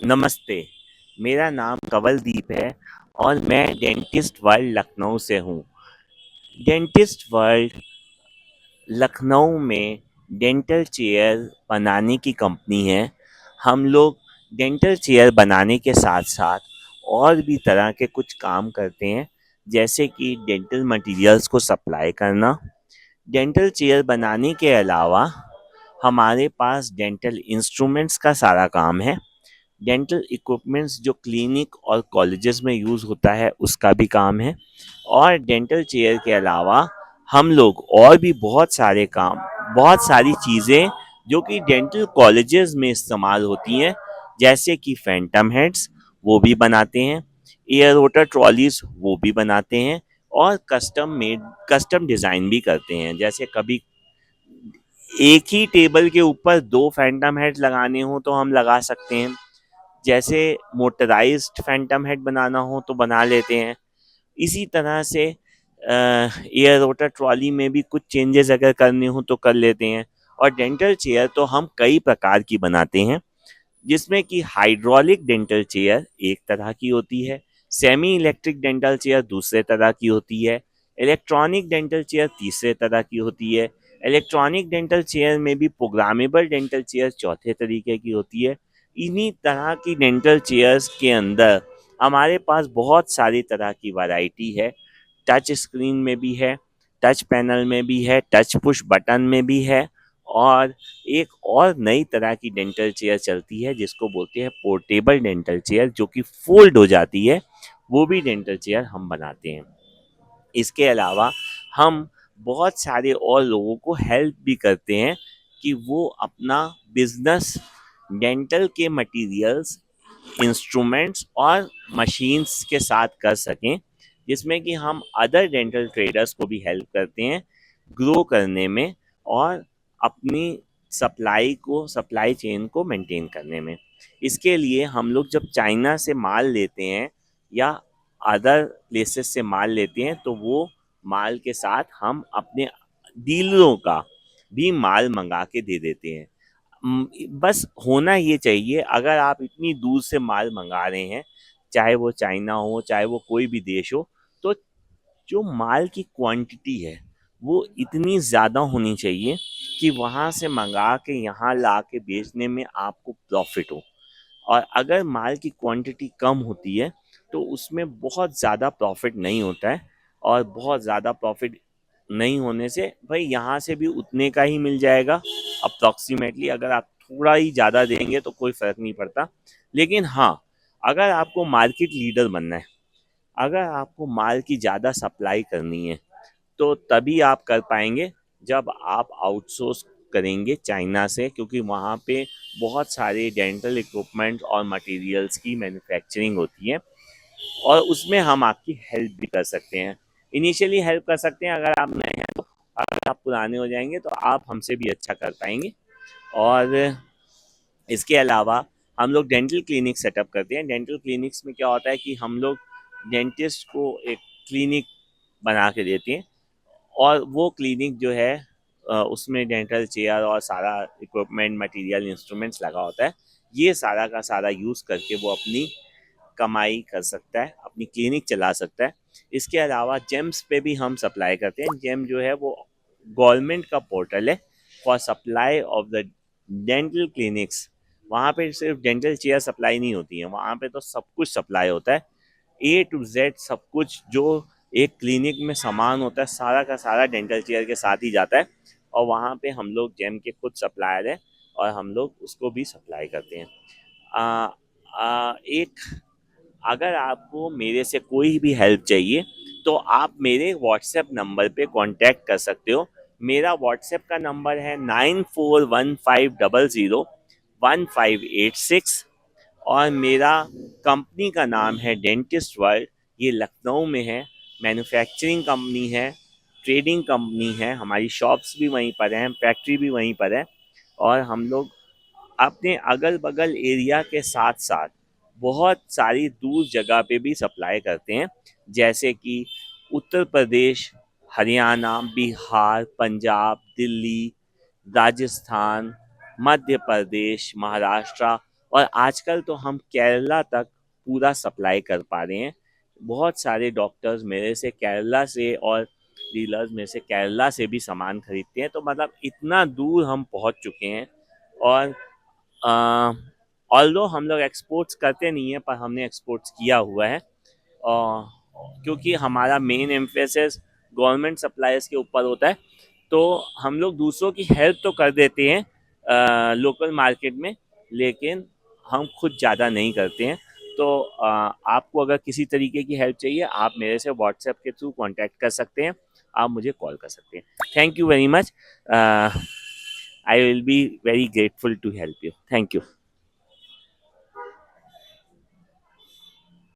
नमस्ते, मेरा नाम कंवलदीप है और मैं डेंटिस्ट वर्ल्ड लखनऊ से हूँ। डेंटिस्ट वर्ल्ड लखनऊ में डेंटल चेयर बनाने की कंपनी है। हम लोग डेंटल चेयर बनाने के साथ-साथ और भी तरह के कुछ काम करते हैं, जैसे कि डेंटल मटीरियल्स को सप्लाई करना। डेंटल चेयर बनाने के अलावा हमारे पास डेंटल इंस्ट्रूमेंट्स का सारा काम है। डेंटल इक्विपमेंट्स जो क्लिनिक और कॉलेजेस में यूज़ होता है उसका भी काम है। और डेंटल चेयर के अलावा हम लोग और भी बहुत सारे काम, बहुत सारी चीज़ें जो कि डेंटल कॉलेजेस में इस्तेमाल होती हैं, जैसे कि फैंटम हेड्स वो भी बनाते हैं, एयर वाटर ट्रॉलीज वो भी बनाते हैं और कस्टम डिज़ाइन भी करते हैं। जैसे कभी एक ही टेबल के ऊपर दो फैंटम हेड लगाने हो तो हम लगा सकते हैं। जैसे मोटराइज्ड फैंटम हेड बनाना हो तो बना लेते हैं। इसी तरह से एयर वाटर ट्रॉली में भी कुछ चेंजेस अगर करने हो तो कर लेते हैं। और डेंटल चेयर तो हम कई प्रकार की बनाते हैं, जिसमें कि हाइड्रोलिक डेंटल चेयर एक तरह की होती है, सेमी इलेक्ट्रिक डेंटल चेयर दूसरे तरह की होती है, इलेक्ट्रॉनिक डेंटल चेयर तीसरे तरह की होती है, इलेक्ट्रॉनिक डेंटल चेयर में भी प्रोग्रामेबल डेंटल चेयर चौथे तरीके की होती है। इन्हीं तरह की डेंटल चेयर्स के अंदर हमारे पास बहुत सारी तरह की वैरायटी है। टच स्क्रीन में भी है, टच पैनल में भी है, टच पुश बटन में भी है। और एक और नई तरह की डेंटल चेयर चलती है जिसको बोलते हैं पोर्टेबल डेंटल चेयर, जो कि फोल्ड हो जाती है। वो भी डेंटल चेयर हम बनाते हैं। इसके अलावा हम बहुत सारे और लोगों को हेल्प भी करते हैं कि वो अपना बिजनेस डेंटल के मटेरियल्स, इंस्ट्रूमेंट्स और मशीन्स के साथ कर सकें, जिसमें कि हम अदर डेंटल ट्रेडर्स को भी हेल्प करते हैं ग्रो करने में और अपनी सप्लाई चेन को मेंटेन करने में। इसके लिए हम लोग जब चाइना से माल लेते हैं या अदर प्लेसेस से माल लेते हैं तो वो माल के साथ हम अपने डीलरों का भी माल मंगा के दे देते हैं। बस होना ये चाहिए, अगर आप इतनी दूर से माल मंगा रहे हैं, चाहे वो चाइना हो, चाहे वो कोई भी देश हो, तो जो माल की क्वांटिटी है वो इतनी ज़्यादा होनी चाहिए कि वहाँ से मंगा के यहाँ ला के बेचने में आपको प्रॉफिट हो। और अगर माल की क्वांटिटी कम होती है तो उसमें बहुत ज़्यादा प्रॉफिट नहीं होता है। और बहुत ज़्यादा प्रॉफिट नहीं होने से भाई यहाँ से भी उतने का ही मिल जाएगा अप्रॉक्सीमेटली। अगर आप थोड़ा ही ज़्यादा देंगे तो कोई फ़र्क नहीं पड़ता। लेकिन हाँ, अगर आपको मार्केट लीडर बनना है, अगर आपको माल की ज़्यादा सप्लाई करनी है, तो तभी आप कर पाएंगे जब आप आउटसोर्स करेंगे चाइना से, क्योंकि वहाँ पे बहुत सारे डेंटल इक्विपमेंट और मटेरियल्स की मैन्युफैक्चरिंग होती है और उसमें हम आपकी हेल्प भी कर सकते हैं। इनिशियली हेल्प कर सकते हैं अगर आप नए हैं तो। अगर आप पुराने हो जाएंगे तो आप हमसे भी अच्छा कर पाएंगे। और इसके अलावा हम लोग डेंटल क्लिनिक सेटअप करते हैं। डेंटल क्लिनिक्स में क्या होता है कि हम लोग डेंटिस्ट को एक क्लिनिक बना के देते हैं और वो क्लिनिक जो है उसमें डेंटल चेयर और सारा इक्विपमेंट, मटेरियल, इंस्ट्रूमेंट्स लगा होता है। ये सारा का सारा यूज़ करके वो अपनी कमाई कर सकता है, अपनी क्लिनिक चला सकता है। इसके अलावा जेम्स पे भी हम सप्लाई करते हैं। जेम जो है वो गवर्नमेंट का पोर्टल है for supply of the dental clinics. वहाँ पे सिर्फ डेंटल चेयर सप्लाई नहीं होती है, वहाँ पे तो सब कुछ सप्लाई होता है। ए टू जेड सब कुछ जो एक क्लिनिक में सामान होता है सारा का सारा डेंटल चेयर के साथ ही जाता है। और वहाँ पे हम लोग जेम के खुद सप्लायर हैं और हम लोग उसको भी सप्लाई करते हैं। एक अगर आपको मेरे से कोई भी हेल्प चाहिए तो आप मेरे व्हाट्सएप नंबर पे कांटेक्ट कर सकते हो। मेरा व्हाट्सएप का नंबर है 9415001586 और मेरा कंपनी का नाम है डेंटिस्ट वर्ल्ड। ये लखनऊ में है, मैन्युफैक्चरिंग कंपनी है, ट्रेडिंग कंपनी है, हमारी शॉप्स भी वहीं पर हैं, फैक्ट्री भी वहीं पर है। और हम लोग अपने अगल बगल एरिया के साथ साथ बहुत सारी दूर जगह पे भी सप्लाई करते हैं, जैसे कि उत्तर प्रदेश, हरियाणा, बिहार, पंजाब, दिल्ली, राजस्थान, मध्य प्रदेश, महाराष्ट्र और आजकल तो हम केरला तक पूरा सप्लाई कर पा रहे हैं। बहुत सारे डॉक्टर्स मेरे से केरला से और डीलर्स मेरे से केरला से भी सामान खरीदते हैं, तो मतलब इतना दूर हम पहुंच चुके हैं। और ऑल्दो हम लोग एक्सपोर्ट्स करते नहीं हैं, पर हमने एक्सपोर्ट्स किया हुआ है। और क्योंकि हमारा मेन एम्फेसिस गवर्नमेंट सप्लायर्स के ऊपर होता है, तो हम लोग दूसरों की हेल्प तो कर देते हैं लोकल मार्केट में, लेकिन हम खुद ज़्यादा नहीं करते हैं। तो आपको अगर किसी तरीके की हेल्प चाहिए, आप मेरे से व्हाट्सएप के थ्रू कांटेक्ट कर सकते हैं, आप मुझे कॉल कर सकते हैं। Thank you very much. I will be very grateful to help you. Thank you.